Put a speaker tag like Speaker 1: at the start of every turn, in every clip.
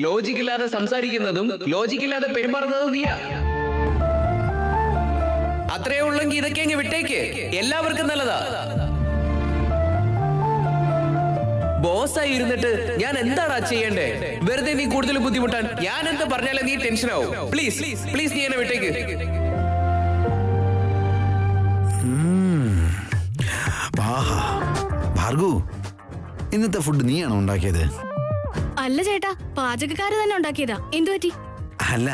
Speaker 1: ലോജിക്കില്ലാതെ സംസാരിക്കുന്നതും ലോജിക്കില്ലാതെ പെരുമാറുന്നതും നീയാ. അത്രേ ഉള്ളെങ്കിൽ ഇതൊക്കെ അങ്ങ് വിട്ടേക്ക്, എല്ലാവർക്കും നല്ലതാ. ബോസായി ഇരുന്നിട്ട് ഞാൻ എന്താടാ ചെയ്യണ്ടേ? വെറുതെ നീ കൂടുതൽ ബുദ്ധിമുട്ടാൻ. ഞാൻ എന്ത് പറഞ്ഞാലേ നീ ടെൻഷൻ ആവും. പ്ലീസ് പ്ലീസ് നീ എന്നെ വിട്ടേക്ക്.
Speaker 2: ഭാർഗു, ഇന്നത്തെ ഫുഡ് നീയാണോ ഉണ്ടാക്കിയത്?
Speaker 3: അല്ല ചേട്ടാ, പാചകക്കാര് തന്നെ ഉണ്ടാക്കിയതാ. എന്തു പറ്റി?
Speaker 2: അല്ല,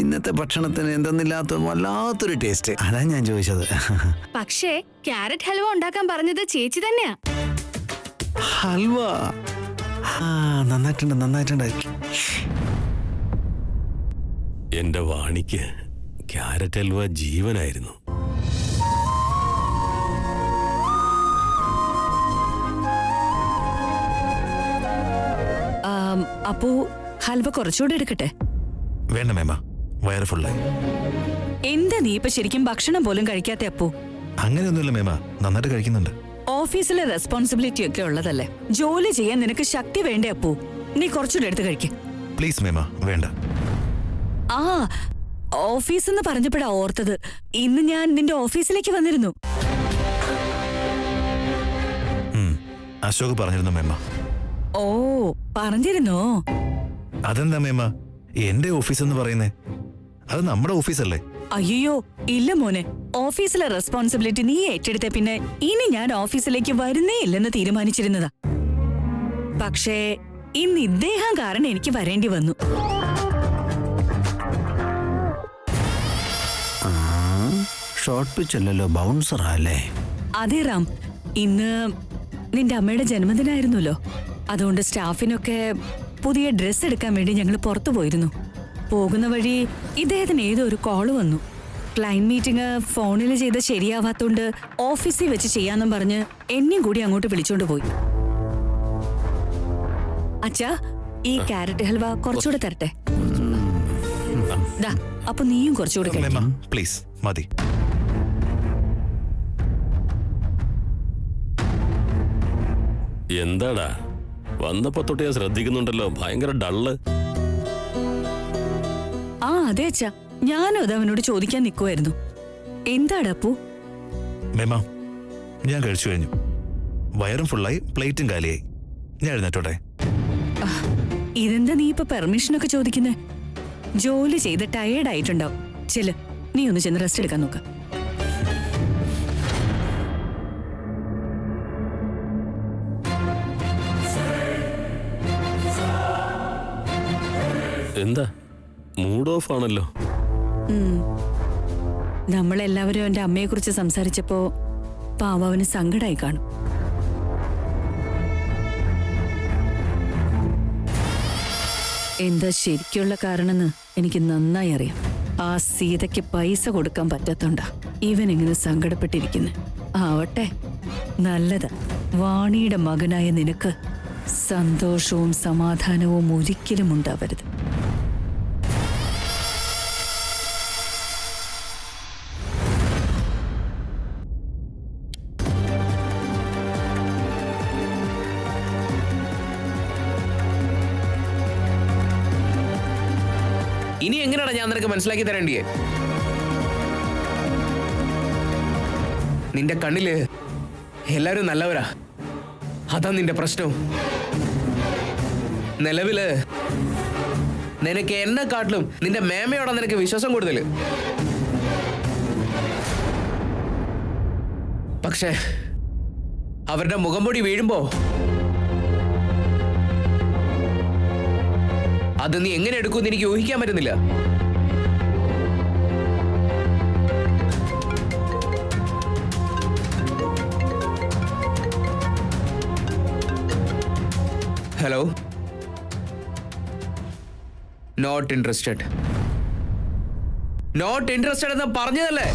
Speaker 2: ഇന്നത്തെ ഭക്ഷണത്തിന് എന്തെന്നില്ലാത്ത വല്ലാത്തൊരു ടേസ്റ്റ്, അതാ ഞാൻ ചോദിച്ചത്.
Speaker 3: പക്ഷേ ക്യാരറ്റ് ഹൽവ ഉണ്ടാക്കാൻ പറഞ്ഞത് ചേച്ചി തന്നെയാ.
Speaker 2: ഹൽവ നന്നായിട്ടുണ്ട്, നന്നായിട്ടുണ്ട്.
Speaker 4: എന്റെ വാണിക്ക് ക്യാരറ്റ് ഹൽവ ജീവനായിരുന്നു.
Speaker 5: അപ്പോ ഹൽവ കുറച്ചുകൂടെ എടുക്കട്ടെ?
Speaker 2: വേണ്ട മേമ, വയറ് ഫുള്ളായി.
Speaker 5: എന്താ നീ ഇപ്പൊ ശരിക്കും ഭക്ഷണം പോലും കഴിക്കാത്ത അപ്പു?
Speaker 2: അങ്ങനെയൊന്നുമില്ല മേമ, നന്നായിട്ട് കഴിക്കുന്നുണ്ട്.
Speaker 5: ഓഫീസിലെ റെസ്പോൺസിബിലിറ്റി ഒക്കെ ഉള്ളതല്ലേ, ജോലി ചെയ്യാൻ നിനക്ക് ശക്തി വേണ്ടേ അപ്പു? നീ കുറച്ചുകൂടെ എടുത്ത് കഴിക്കും.
Speaker 2: പ്ലീസ് മേമ, വേണ്ട.
Speaker 5: ആ, ഓഫീസ് എന്ന് പറഞ്ഞപ്പോഴാ ഓർത്തത്, ഇന്ന് ഞാൻ നിന്റെ ഓഫീസിലേക്ക് വന്നിരുന്നു.
Speaker 2: അശോക് പറഞ്ഞിരുന്നു മേമ.
Speaker 5: ഓ, പറഞ്ഞിരുന്നോ?
Speaker 2: അതെന്താ മേമ എന്റെ ഓഫീസ് എന്ന് പറയുന്നേ? അത് നമ്മുടെ ഓഫീസല്ലേ?
Speaker 5: അയ്യോ ഇല്ല മോനെ, ഓഫീസിലെ റെസ്പോൺസിബിലിറ്റി നീ ഏറ്റെടുത്ത പിന്നെ ഇനി ഞാൻ ഓഫീസിലേക്ക് വരുന്നേ ഇല്ലെന്ന് തീരുമാനിച്ചിരുന്നതാ. പക്ഷേ ഇന്ന് ഇദ്ദേഹം കാരണം എനിക്ക് വരേണ്ടി വന്നു.
Speaker 2: ഷോർട്ട് പിച്ച് അല്ലല്ലോ, ബൗൺസറാ അല്ലേ?
Speaker 5: അതെ റാം, ഇന്ന് നിന്റെ അമ്മയുടെ ജന്മദിനായിരുന്നല്ലോ. അതുകൊണ്ട് സ്റ്റാഫിനൊക്കെ പുതിയ ഡ്രസ്സ് എടുക്കാൻ വേണ്ടി ഞങ്ങൾ പുറത്തു പോയിരുന്നു. പോകുന്ന വഴി ഇദ്ദേഹത്തിന് ഏതോ ഒരു കോള് വന്നു. ക്ലയന്റ് മീറ്റിംഗ് ഫോണിൽ ചെയ്ത് ശരിയാവാത്തോണ്ട് ഓഫീസിൽ വെച്ച് ചെയ്യാന്നും പറഞ്ഞ് എന്നെയും കൂടി അങ്ങോട്ട് വിളിച്ചോണ്ട് പോയി. അച്ഛാ, ഈ ക്യാരറ്റ് ഹൽവ കുറച്ചുകൂടെ തരട്ടെ? അപ്പൊ നീയും കുറച്ചുകൂടെ കഴിക്കാം.
Speaker 2: പ്ലീസ്, മതി.
Speaker 4: എന്താടാ, വന്നപ്പോ തൊട്ട് ഞാൻ ശ്രദ്ധിക്കുന്നുണ്ടല്ലോ, ഭയങ്കര ഡള്ള്.
Speaker 5: ആ അതെ അച്ഛാ, ഞാനും അത് അവനോട് ചോദിക്കാൻ നിൽക്കുമായിരുന്നു. എന്താടാ അപ്പു?
Speaker 2: മേമ, ഞാൻ കഴിച്ചു കഴിഞ്ഞു. വയറും ഫുള്ളായി, പ്ലേറ്റും കാലിയായി. ഞാൻ എഴുന്നേറ്റോട്ടെ?
Speaker 5: ഇതെന്താ നീ ഇപ്പൊ പെർമിഷനൊക്കെ ചോദിക്കുന്നേ? ജോലി ചെയ്ത് ടയേർഡ് ആയിട്ടുണ്ടാവും. ചെല്ല്, നീ ഒന്ന് ചെന്ന് റെസ്റ്റ് എടുക്കാൻ നോക്ക.
Speaker 4: എന്താ മൂഡ് ഓഫ് ആണല്ലോ?
Speaker 5: നമ്മളെല്ലാവരും എന്റെ അമ്മയെ കുറിച്ച് സംസാരിച്ചപ്പോ പാവന് സങ്കടായി കാണും. എന്താ ശരിക്കുള്ള കാരണമെന്ന് എനിക്ക് നന്നായി അറിയാം. ആ സീതയ്ക്ക് പൈസ കൊടുക്കാൻ പറ്റാത്തോണ്ടാ ഇവൻ ഇങ്ങനെ സങ്കടപ്പെട്ടിരിക്കുന്നു. ആവട്ടെ, നല്ലതാ. വാണിയുടെ മകനായ നിനക്ക് സന്തോഷവും സമാധാനവും ഒരിക്കലും ഉണ്ടാവരുത്.
Speaker 1: ഇനി എങ്ങനെയാണ് ഞാൻ നിനക്ക് മനസ്സിലാക്കി തരേണ്ടിയേ? നിന്റെ കണ്ണില് എല്ലാവരും നല്ലവരാ, അതാ നിന്റെ പ്രശ്നം. നിലവില് നിനക്ക് എന്നെക്കാട്ടിലും നിന്റെ മേമയോടാ നിനക്ക് വിശ്വാസം കൂടുതല്. പക്ഷേ അവരുടെ മുഖംപൊടി വീഴുമ്പോ അത് നീ എങ്ങനെ എടുക്കുമെന്ന് എനിക്ക് ഊഹിക്കാൻ പറ്റുന്നില്ല. Hello, not interested. Not interested എന്ന് പറഞ്ഞതല്ലേ?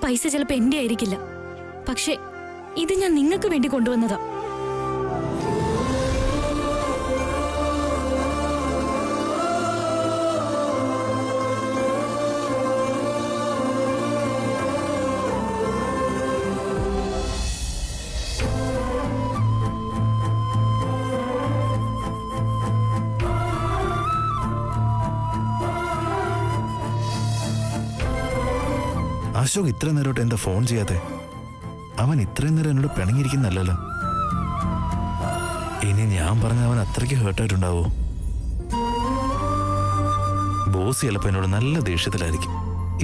Speaker 3: പൈസ ചിലപ്പോ എന്റെ ആയിരിക്കില്ല, പക്ഷെ ഇത് ഞാൻ നിങ്ങൾക്ക് വേണ്ടി കൊണ്ടുവന്നതാ.
Speaker 2: അശോക് ഇത്ര നേരോട്ട് എന്താ ഫോൺ ചെയ്യാതെ? അവൻ ഇത്രയും നേരം എന്നോട് പിണങ്ങിയിരിക്കുന്നല്ലോ. ഇനി ഞാൻ പറഞ്ഞ അവൻ അത്രയ്ക്ക് ഹേർട്ടായിട്ടുണ്ടാവോ? ബോസ് ചിലപ്പോ എന്നോട് നല്ല ദേഷ്യത്തിലായിരിക്കും.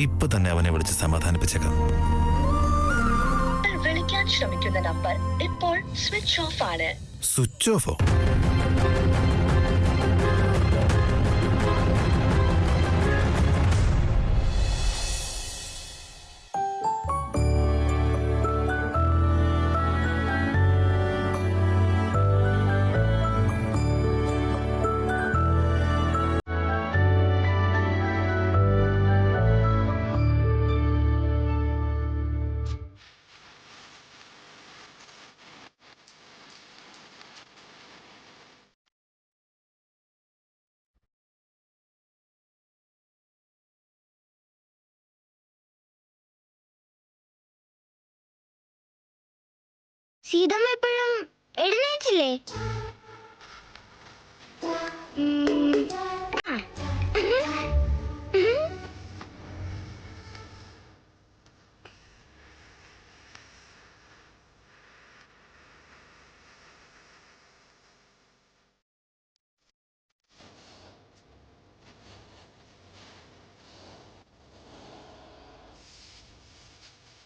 Speaker 2: ഇപ്പൊ തന്നെ അവനെ വിളിച്ച് സമാധാനിപ്പിച്ചേക്കാം.
Speaker 6: വിളിക്കാൻ ശ്രമിക്കുന്ന നമ്പർ ഇപ്പോൾ സ്വിച്ച് ഓഫ് ആണ്.
Speaker 2: സ്വിച്ച് ഓഫോ?
Speaker 7: സീതമ്മ എപ്പോഴും എഴുന്നേറ്റില്ലേ?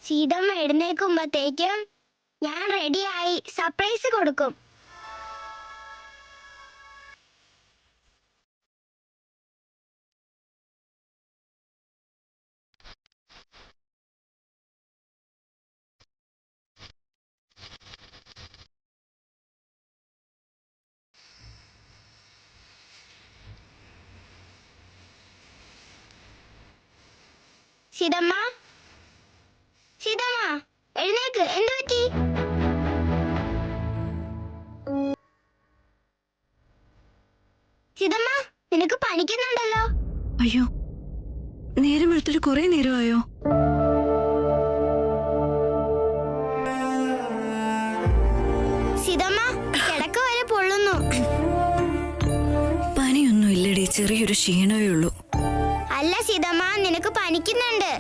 Speaker 7: സീതമ്മ എഴുന്നേക്കുമ്പത്തേക്കും ഞാൻ റെഡിയായി സർപ്രൈസ് കൊടുക്കും. സീതമ്മ, സീതമ്മ എഴുന്നേക്ക്. എന്തു പറ്റി? സീതമ്മ, നിനക്ക് പനിക്കുന്നുണ്ടല്ലോ.
Speaker 5: അയ്യോ, നേരം വെളുത്തിട്ട് കുറെ നേരമായോ?
Speaker 7: സീതമ്മ, കിടക്ക വരെ പൊള്ളുന്നു.
Speaker 5: പനിയൊന്നും ഇല്ലടി, ചെറിയൊരു ക്ഷീണമേ ഉള്ളൂ.
Speaker 7: അല്ല സീതമ്മ, നിനക്ക് പനിക്കുന്നുണ്ട്.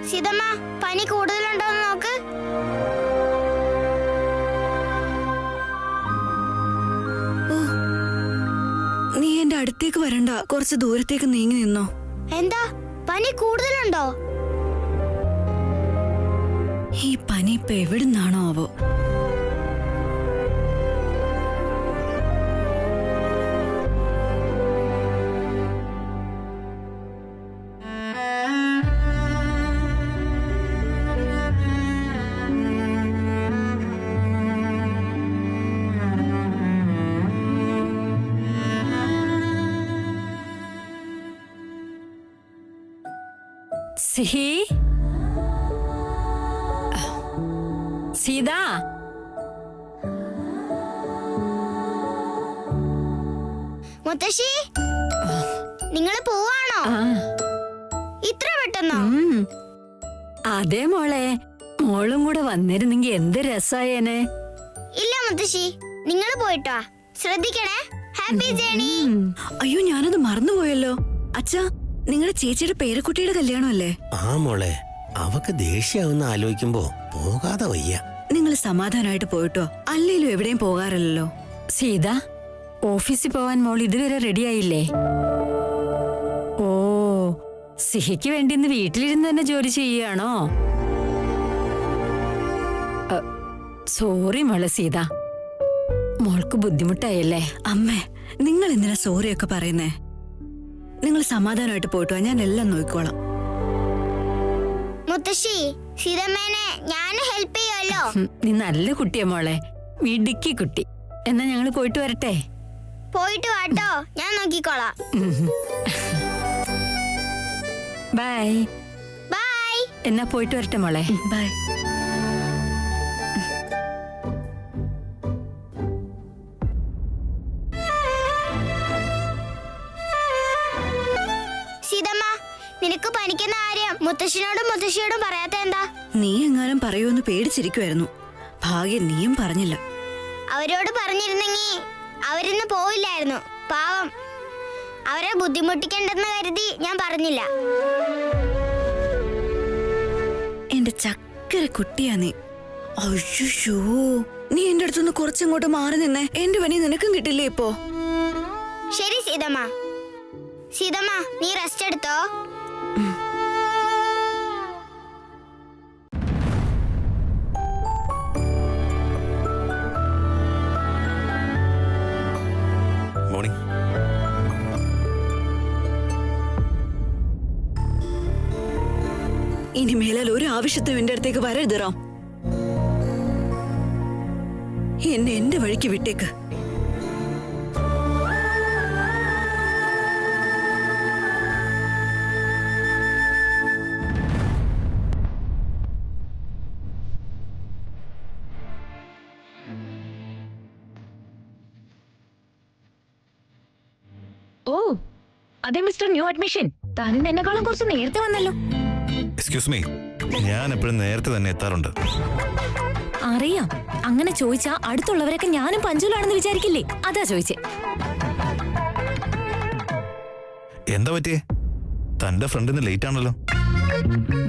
Speaker 7: സീതമ്മ, പനി കൂടുതലുണ്ടോന്ന് നോക്ക്.
Speaker 5: നീ എന്റെ അടുത്തേക്ക് വരണ്ട, കുറച്ച് ദൂരത്തേക്ക് നീങ്ങി നിന്നോ.
Speaker 7: എന്താ, പനി കൂടുതലുണ്ടോ?
Speaker 5: ഈ പനി ഇപ്പൊ എവിടുന്നാണോ ആവോ? സിഹി, സീത,
Speaker 7: മുത്തശ്ശി, നിങ്ങൾ പോവാണോ? ഇത്ര പെട്ടെന്നോ?
Speaker 5: അതെ മോളെ, മോളും കൂടെ വന്നിരുന്നെങ്കി എന്ത് രസായേനെ.
Speaker 7: ഇല്ല മുത്തശ്ശി, നിങ്ങൾ പോയിട്ടോ. ശ്രദ്ധിക്കണേ. Happy journey.
Speaker 5: അയ്യോ, ഞാനത് മറന്നുപോയല്ലോ. അച്ഛാ, നിങ്ങളുടെ ചേച്ചിയുടെ പേരക്കുട്ടിയുടെ കല്യാണമല്ലേ?
Speaker 8: ആ മോളെ, അവക്ക് ദേഷ്യാവുന്ന ആലോചിക്കുമ്പോ പോകാതെ വയ്യ.
Speaker 5: നിങ്ങൾ സമാധാനമായിട്ട് പോയിട്ടോ. അല്ലേലും എവിടെയും പോകാറില്ലല്ലോ. സീത, ഓഫീസിൽ പോവാൻ മോൾ ഇതുവരെ റെഡിയായില്ലേ? ഓ, സിഹിക്ക് വേണ്ടി ഇന്ന് വീട്ടിലിരുന്ന് തന്നെ ജോലി ചെയ്യുകയാണോ? സോറി മോളെ സീത, മോൾക്ക് ബുദ്ധിമുട്ടായല്ലേ? അമ്മേ, നിങ്ങൾ എന്തിനാ സോറിയൊക്കെ പറയുന്നേ? നിങ്ങൾ സമാധാനമായിട്ട് പോയിട്ടോ, ഞാൻ എല്ലാം നോക്കിക്കോളാം.
Speaker 7: മുത്തശ്ശി, സീതമ്മേനെ ഞാൻ ഹെൽപ്പ് ചെയ്യുമല്ലോ.
Speaker 5: നീ നല്ല കുട്ടിയാ മോളെ, മിടുക്കി കുട്ടി. എന്നാ ഞങ്ങൾ പോയിട്ട് വരട്ടെ?
Speaker 7: പോയിട്ട് വാട്ടോ, ഞാൻ നോക്കിക്കോളാം.
Speaker 5: ബൈ.
Speaker 7: ബൈ.
Speaker 5: എന്നാ പോയിട്ട് വരട്ടെ മോളെ. ബൈ.
Speaker 7: നിനക്ക് പനിക്കുന്ന കാര്യം മുത്തശ്ശനോടും മുത്തശ്ശിയോടും പറയാത്ത എന്താ?
Speaker 5: നീ എങ്ങാനും പറയുമെന്ന് പേടിച്ചിരിക്കുമായിരുന്നു. ഭാഗ്യം നീയും പറഞ്ഞില്ല.
Speaker 7: അവരോട് പറഞ്ഞിരുന്നെങ്കി അവരിന്ന് പോയില്ലായിരുന്നു. പാവം, അവരെ ബുദ്ധിമുട്ടിക്കണ്ടെന്ന് കരുതി ഞാൻ പറഞ്ഞില്ല.
Speaker 5: എന്റെ ചക്കര കുട്ടിയാ നീ. അയ്യോ, നീ എന്റെ അടുത്തുനിന്ന് കുറച്ചിങ്ങോട്ട് മാറി നിന്നേ. എന്റെ പനി നിനക്കും കിട്ടില്ലേ ഇപ്പോ?
Speaker 7: ശരി സീതമ്മ. സീതമ്മ, നീ റെസ്റ്റ് എടുത്തോ.
Speaker 2: മോർണിംഗ്.
Speaker 5: ഇനി മേലാൽ ഒരു ആവശ്യത്തിനും എന്റെ അടുത്തേക്ക് വരരുത് റാം. എന്നെ എന്റെ വഴിക്ക് വിട്ടേക്ക്.
Speaker 9: ഓ, അതെ മിസ്റ്റർ ന്യൂ അഡ്മിഷൻ. താനിന്ന് എന്നെക്കാളും കുറച്ച് നേരത്തെ വന്നല്ലോ.
Speaker 2: എക്സ്ക്യൂസ് മീ, ഞാൻ എപ്പോഴും നേരത്തെ തന്നെ എത്താറുണ്ട്.
Speaker 9: അറിയാം, അങ്ങനെ ചോദിച്ചാ അടുത്തുള്ളവരൊക്കെ ഞാനും പഞ്ചുലാണെന്ന് വിചാരിക്കില്ലേ? അതാ ചോദിച്ചേ.
Speaker 2: എന്താ പറ്റിയേ? തന്റെ ഫ്രണ്ടിന് ലേറ്റ് ആണല്ലോ.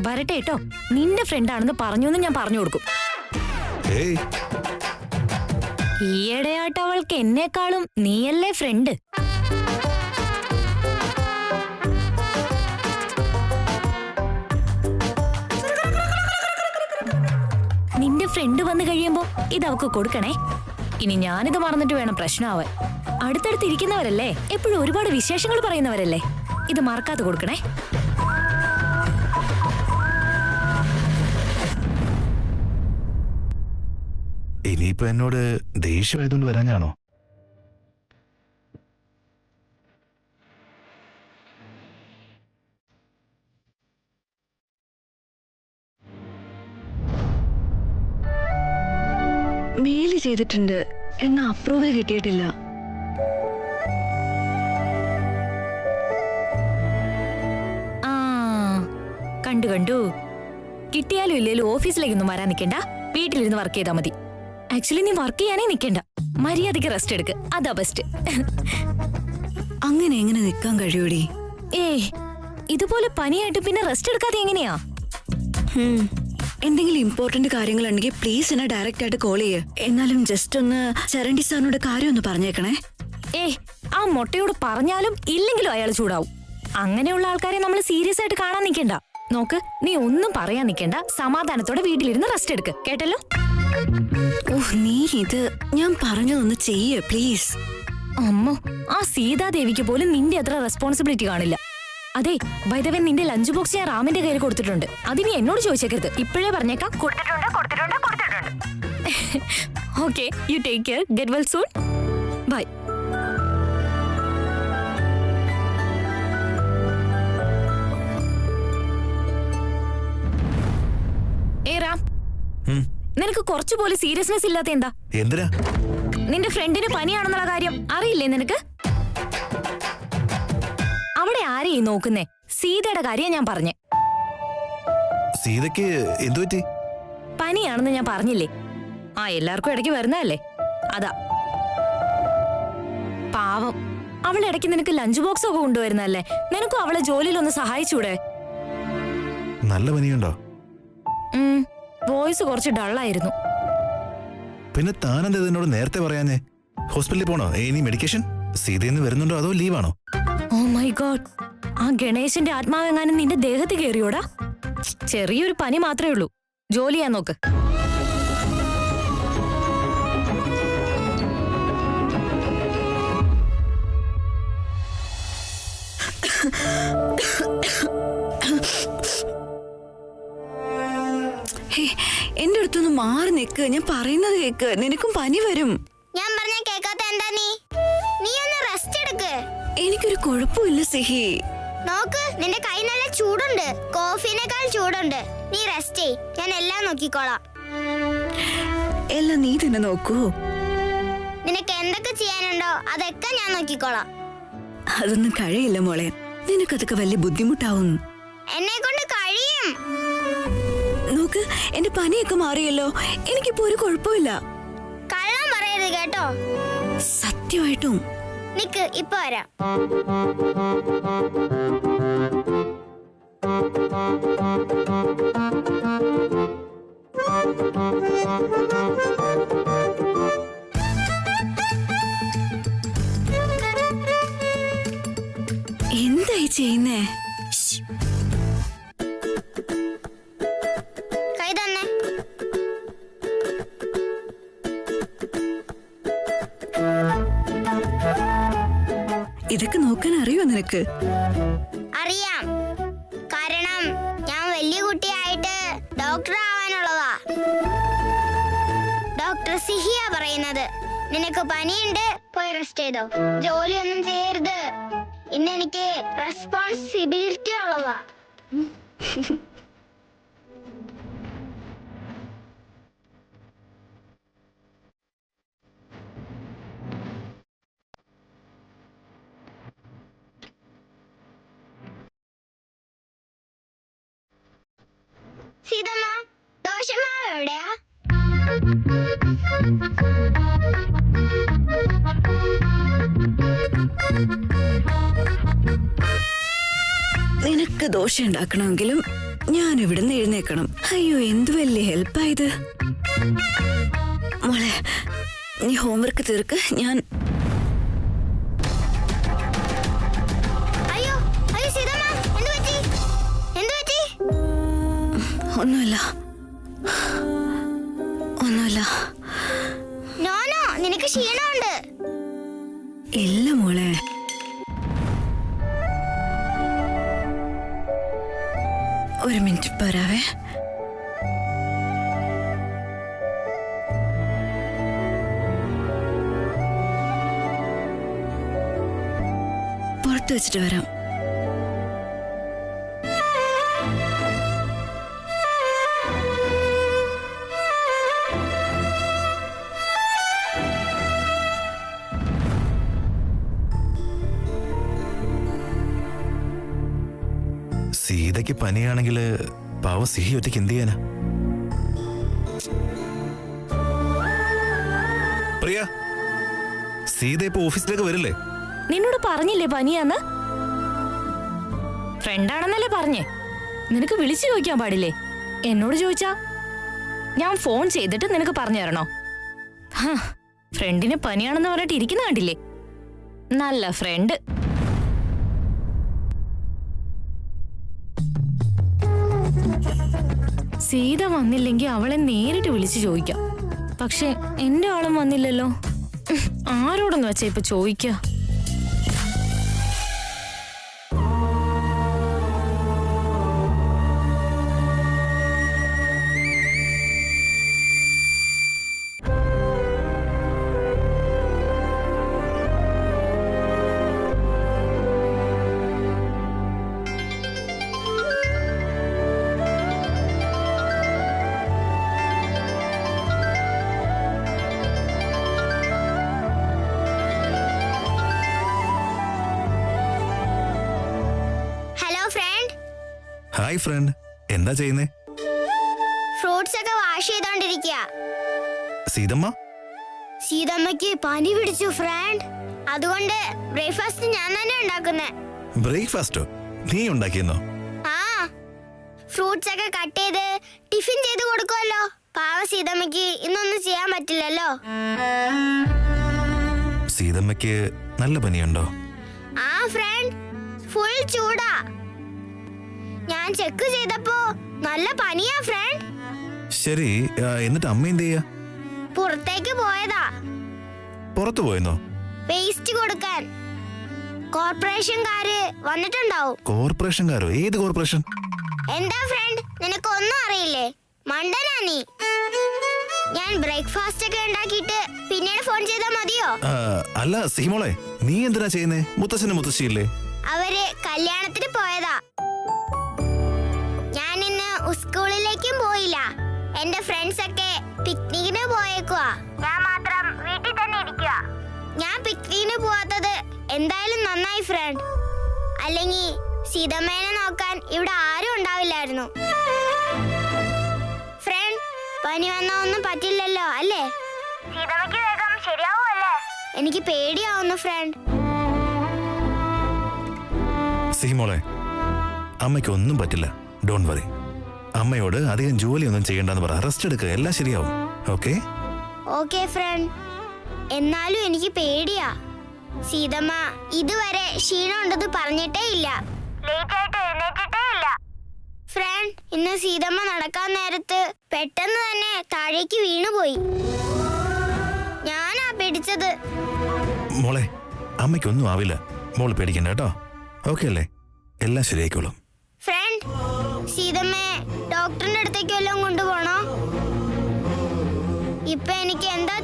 Speaker 9: വരട്ടെ കേട്ടോ, നിന്റെ ഫ്രണ്ടാണെന്ന് പറഞ്ഞു എന്ന് ഞാൻ പറഞ്ഞു കൊടുക്കും.
Speaker 2: ഏയ്,
Speaker 9: ഈയിടെയായിട്ട് അവൾക്ക് എന്നെക്കാളും നീയല്ലേ ഫ്രണ്ട്. നിന്റെ ഫ്രണ്ട് വന്നു കഴിയുമ്പോ ഇത് അവക്ക് കൊടുക്കണേ. ഇനി ഞാനിത് മറന്നിട്ട് വേണം പ്രശ്നമാവാൻ. അടുത്തടുത്തിരിക്കുന്നവരല്ലേ, എപ്പോഴും ഒരുപാട് വിശേഷങ്ങൾ പറയുന്നവരല്ലേ, ഇത് മറക്കാതെ കൊടുക്കണേ.
Speaker 2: ഇനിയിപ്പോ എന്നോട് ദേഷ്യമായതുകൊണ്ട് വരാഞ്ഞാണോ?
Speaker 5: മെയില് ചെയ്തിട്ടുണ്ട്, എന്നാ അപ്രൂവൽ കിട്ടിയിട്ടില്ല.
Speaker 9: ആ, കണ്ടു കണ്ടു. കിട്ടിയാലും ഇല്ലേലും ഓഫീസിലേക്കൊന്നും വരാൻ നിൽക്കണ്ട, വീട്ടിലിരുന്ന് വർക്ക് ചെയ്താൽ മതി. ആക്ച്വലി നീ വർക്ക് ചെയ്യാനേ നിൽക്കണ്ട, മര്യാദയ്ക്ക് റെസ്റ്റ് എടുക്ക്, അതാ ബെസ്റ്റ്.
Speaker 5: അങ്ങനെ എങ്ങനെ നിൽക്കാൻ കഴിയൂടി?
Speaker 9: ഇതുപോലെ പനിയായിട്ട് പിന്നെ റെസ്റ്റ് എടുക്കാതെ എങ്ങനെയാ?
Speaker 5: എന്തെങ്കിലും ഇമ്പോർട്ടന്റ് കാര്യങ്ങളുണ്ടെങ്കിൽ പ്ലീസ് എന്നെ ഡയറക്റ്റ് ആയിട്ട് കോൾ ചെയ്യേ. എന്നാലും ജസ്റ്റ് ഒന്ന് ചരണ്ടി സാറിനോട് കാര്യം ഒന്ന് പറഞ്ഞേക്കണേ.
Speaker 9: ആ മൊട്ടയോട് പറഞ്ഞാലും ഇല്ലെങ്കിലും അയാൾ ചൂടാവും. അങ്ങനെയുള്ള ആൾക്കാരെ നമ്മൾ സീരിയസ് ആയിട്ട് കാണാൻ നിൽക്കണ്ട. നോക്ക്, നീ ഒന്നും പറയാൻ നിൽക്കണ്ട, സമാധാനത്തോടെ വീട്ടിലിരുന്ന് റെസ്റ്റ് എടുക്ക്, കേട്ടല്ലോ?
Speaker 5: നീ ഇത് ഞാൻ പറഞ്ഞതൊന്ന് ചെയ്യേ പ്ലീസ്.
Speaker 9: അമ്മോ, ആ സീതാദേവിക്ക് പോലും നിന്റെ അത്ര റെസ്പോൺസിബിലിറ്റി കാണില്ല. അതെ, ബൈ ദ വേ, നിന്റെ ലഞ്ച് ബോക്സ് ഞാൻ റാമിന്റെ കയ്യിൽ കൊടുത്തിട്ടുണ്ട്. അത് നീ എന്നോട് ചോദിച്ചേക്കരുത്, ഇപ്പോഴേ പറഞ്ഞേക്കാം. Okay, you take care, get well soon, bye. Ram, നിനക്ക് കുറച്ചുപോലെ സീരിയസ്നെസ് ഇല്ലാത്ത എന്താ?
Speaker 2: എന്തിനാ?
Speaker 9: നിന്റെ ഫ്രണ്ടിന് പനിയാണെന്നുള്ള കാര്യം അറിയില്ലേ നിനക്ക്? അവിടെ ആരെയും നോക്കുന്നേ? സീതയുടെ കാര്യം ഞാൻ പറഞ്ഞേ.
Speaker 2: സീതയ്ക്ക് എന്തു പറ്റി?
Speaker 9: പനിയാണെന്ന് ഞാൻ പറഞ്ഞില്ലേ? എല്ലാവർക്കും ഇടയ്ക്ക് വരുന്നതല്ലേ, അതാ. പാവം, അവളെ ഇടയ്ക്ക് നിനക്ക് ലഞ്ച് ബോക്സ് ഒക്കെ കൊണ്ടുവരുന്നല്ലേ. നിനക്കും അവളെ ജോലിയിലൊന്ന് സഹായിച്ചൂടെ?
Speaker 2: നല്ല പനിയുണ്ടോ?
Speaker 9: വോയിസ് കുറച്ച് ഡള്ളായിരുന്നു.
Speaker 2: പിന്നെ താനെന്താ എന്നോട് നേരത്തെ പറയാഞ്ഞേ? ഹോസ്പിറ്റലിൽ പോണോ? ഇനി മെഡിക്കേഷൻ സീതയെന്ന് വരുന്നുണ്ടോ അതോ ലീവാണോ?
Speaker 9: ഓ മൈ ഗോഡ്, ആ ഗണേശന്റെ ആത്മാവെങ്ങാനും നിന്റെ ദേഹത്ത് കയറിയോടാ? ചെറിയൊരു പനി മാത്രമേ ഉള്ളൂ, ജോലി ചെയ്യാൻ നോക്ക്.
Speaker 5: എന്റെ അടുത്തൊന്ന് മാറി നിക്ക്, ഞാൻ പറയുന്നത് കേക്ക്. നിനക്കും പനി വരും.
Speaker 7: ഞാൻ പറഞ്ഞ കേക്കാത്ത എന്താ നീ? നീ ഒന്ന് റെസ്റ്റ് എടുക്ക്.
Speaker 5: എനിക്കൊരു കുഴപ്പമില്ല സിഹി.
Speaker 7: നോക്ക്, നിന്റെ കൈ നല്ല ചൂടുണ്ട്, കോഫിനേക്കാൾ ചൂടുണ്ട്. നീ റെസ്റ്റ് ചെയ്, ഞാൻ എല്ലാം നോക്കിക്കോളാം.
Speaker 5: എല്ലാം നീ തന്നെ നോക്കൂ.
Speaker 7: നിനക്ക് എന്തൊക്കെ ചെയ്യാനുണ്ടോ അതൊക്കെ ഞാൻ നോക്കിക്കോളാം.
Speaker 5: അതൊന്നും കഴിയില്ല മോളെ, നിനക്കതൊക്കെ വലിയ ബുദ്ധിമുട്ടാവും.
Speaker 7: എന്നെ കൊണ്ട് കഴിയും.
Speaker 5: നോക്ക്, എന്റെ പനിയൊക്കെ മാറിയല്ലോ. എനിക്കിപ്പോ ഒരു കുഴപ്പമില്ല.
Speaker 7: കള്ളം പറയരുത് കേട്ടോ.
Speaker 5: സത്യമായിട്ടും.
Speaker 7: നിക്ക്, ഇപ്പൊ വരാം.
Speaker 5: എന്തായി ചെയ്യുന്നേ?
Speaker 7: കൈ തന്നെ.
Speaker 5: ഇതൊക്കെ നോക്കാൻ അറിയോ നിനക്ക്?
Speaker 7: അറിയാം, കാരണം ഞാൻ വലിയ കുട്ടിയായിട്ട് ഡോക്ടർ ആവാനുള്ളതാ. ഡോക്ടർ സിഹിയ പറയുന്നത്, നിനക്ക് പനിയുണ്ട്, പോയി റെസ്റ്റ് ചെയ്തോ, ജോലിയൊന്നും ചെയ്യരുത്. ഇന്ന് എനിക്ക് റെസ്പോൺസിബിലിറ്റി ഉള്ളതാ. സീതമ്മ, ദോശമാവ് എവിടെയാ?
Speaker 5: നിനക്ക് ദോശ ഉണ്ടാക്കണമെങ്കിലും ഞാൻ ഇവിടുന്ന് എഴുന്നേക്കണം. അയ്യോ, എന്തു വലിയ ഹെൽപ്പായത്. മോളെ, നീ ഹോംവർക്ക് തീർക്ക്. ഞാൻ
Speaker 7: അയ്യോ അയ്യോ സീതമ്മ, എന്ത് പറ്റി? എന്ത് പറ്റി?
Speaker 5: ഒന്നുമില്ല.
Speaker 7: നോനോ, നിനക്ക് ക്ഷീണമുണ്ട്.
Speaker 5: ഇല്ല മോളെ. ഒരു മിനിറ്റ് പോരാവേ. പുറത്ത് വെച്ചിട്ട് വരാം.
Speaker 2: സീതയ്ക്ക് പനിയാണെങ്കിൽ പാവം സിഹി ഒറ്റയ്ക്ക് എന്ത് ചെയ്യാനാ? പ്രിയ, സീത ഇപ്പൊ ഓഫീസിലേക്ക് വരില്ലേ?
Speaker 9: നിന്നോട് പറഞ്ഞില്ലേ പനിയാന്ന്? ഫ്രണ്ടാണെന്നല്ലേ പറഞ്ഞേ? നിനക്ക് വിളിച്ചു ചോദിക്കാൻ പാടില്ലേ? എന്നോട് ചോദിച്ചാ ഞാൻ ഫോൺ ചെയ്തിട്ട് നിനക്ക് പറഞ്ഞു തരണോ? ഫ്രണ്ടിന് പനിയാണെന്ന് പറഞ്ഞിട്ട് ഇരിക്കുന്ന കണ്ടില്ലേ? നല്ല ഫ്രണ്ട്. സീത വന്നില്ലെങ്കിൽ അവളെ നേരിട്ട് വിളിച്ചു ചോദിക്കാം. പക്ഷെ എന്റെ ആളും വന്നില്ലല്ലോ. ആരോടൊന്ന് വെച്ചാ ഇപ്പൊ ചോദിക്ക?
Speaker 2: ഹായ് ഫ്രണ്ട്, എന്താ ചെയ്യുന്നേ?
Speaker 7: ഫ്രൂട്ട്സ് ഒക്കെ വാഷ് ചെയ്തോണ്ടിരിക്കുക.
Speaker 2: സീതമ്മ?
Speaker 7: സീതമ്മയ്ക്ക് പനി പിടിച്ചു ഫ്രണ്ട്. അതുകൊണ്ട് ബ്രേക്ക്ഫാസ്റ്റ് ഞാൻ തന്നെ ഉണ്ടാക്കുന്നേ.
Speaker 2: ബ്രേക്ക്ഫാസ്റ്റോ നീ ഉണ്ടാക്കിയെന്നോ?
Speaker 7: ആ, ഫ്രൂട്ട്സ് ഒക്കെ കട്ട് ചെയ്ത് ടിഫിൻ ചെയ്ത് കൊടുക്കുമല്ലോ. പാവ സീതമ്മയ്ക്ക് ഇന്നൊന്നും ചെയ്യാൻ പറ്റില്ലല്ലോ.
Speaker 2: സീതമ്മയ്ക്ക് നല്ല പനിയുണ്ടോ?
Speaker 7: ആ ഫ്രണ്ട്, ഫുൾ ചൂടാ. ഞാൻ ചെക്ക് ചെയ്തപ്പോ നല്ല പനിയാ ഫ്രണ്ട്.
Speaker 2: ശരി, എന്നിട്ട് അമ്മ എന്ത് ചെയ്യാ?
Speaker 7: പുറത്തേക്ക് പോയതാ.
Speaker 2: പുറത്തു പോയെന്നോ?
Speaker 7: വേസ്റ്റ് കൊടുക്കാൻ. കോർപ്പറേഷൻകാര് വന്നിട്ടുണ്ടാവും.
Speaker 2: കോർപ്പറേഷൻകാരോ? ഏത് കോർപ്പറേഷൻ?
Speaker 7: എന്താ ഫ്രണ്ട്, നിനക്കൊന്നും അറിയില്ലേ? മണ്ടനാ നീ. ഞാൻ ബ്രേക്ക്ഫാസ്റ്റ് ഒക്കെ ഉണ്ടാക്കിയിട്ട് പിന്നീട് ഫോൺ ചെയ്താ മതിയോ?
Speaker 2: അല്ല സിഹിമോളെ, നീ എന്തിനാ ചെയ്യുന്നേ? മുത്തശ്ശനും മുത്തശ്ശിയില്ലേ?
Speaker 7: അവര് കല്യാണത്തിന് പോയതാ. ഞാൻ ഇന്ന് സ്കൂളിലേക്കും പോയില്ല. എന്റെ ഫ്രണ്ട്സ് ഒക്കെ പിക്നിക്കിന് പോയേക്കുവാ. ഞാൻ മാത്രം വീട്ടിൽ തന്നെ ഇരിക്കുക. ഞാൻ പിക്നിക്കിന് പോവാത്തത് എന്തായാലും നന്നായി ഫ്രണ്ട്. അല്ലെങ്കിൽ സീതമ്മേനെ നോക്കാൻ ഇവിടെ ആരും ഉണ്ടാവില്ലായിരുന്നു. ഫ്രണ്ട്, പനി വന്നാ ഒന്നും പറ്റില്ലല്ലോ അല്ലേ? സീതമ്മയ്ക്ക് വേഗം ശരിയാവുമല്ലേ? എനിക്ക് പേടിയാവുന്നു ഫ്രണ്ട്.
Speaker 2: സിഹിമോളെ, അമ്മയ്ക്ക് ഒന്നും പറ്റില്ല. Don't worry. അമ്മയോട് അധികം ജോലിയൊന്നും ചെയ്യണ്ടെന്ന് പറ. റെസ്റ്റ് എടുക്കുക, എല്ലാം ശരിയാവും. ഓക്കെ?
Speaker 7: Okay friend. എന്നാലും എനിക്ക് പേടിയാ. സീതമ്മ ഇതുവരെ ക്ഷീണം ഉണ്ടെന്ന് പറഞ്ഞിട്ടേ ഇല്ല. ഫ്രണ്ട്, ഇന്ന് സീതമ്മ നടക്കാൻ നേരത്ത് പെട്ടെന്ന് തന്നെ താഴേക്ക് വീണുപോയി. ഞാനാ പിടിച്ചത്.
Speaker 2: മോളെ, അമ്മയ്ക്കൊന്നും ആവില്ല. മോള് പേടിക്കണ്ട കേട്ടോ. ഓക്കെ അല്ലേ? എല്ലാം ശരിയായിക്കോളും.
Speaker 7: ഫ്രണ്ട്, സീതമ്മയെ ഡോക്ടറിന്റെ അടുത്തേക്ക് വല്ലതും കൊണ്ടുപോണോ? ഇപ്പൊ എനിക്ക് എന്താ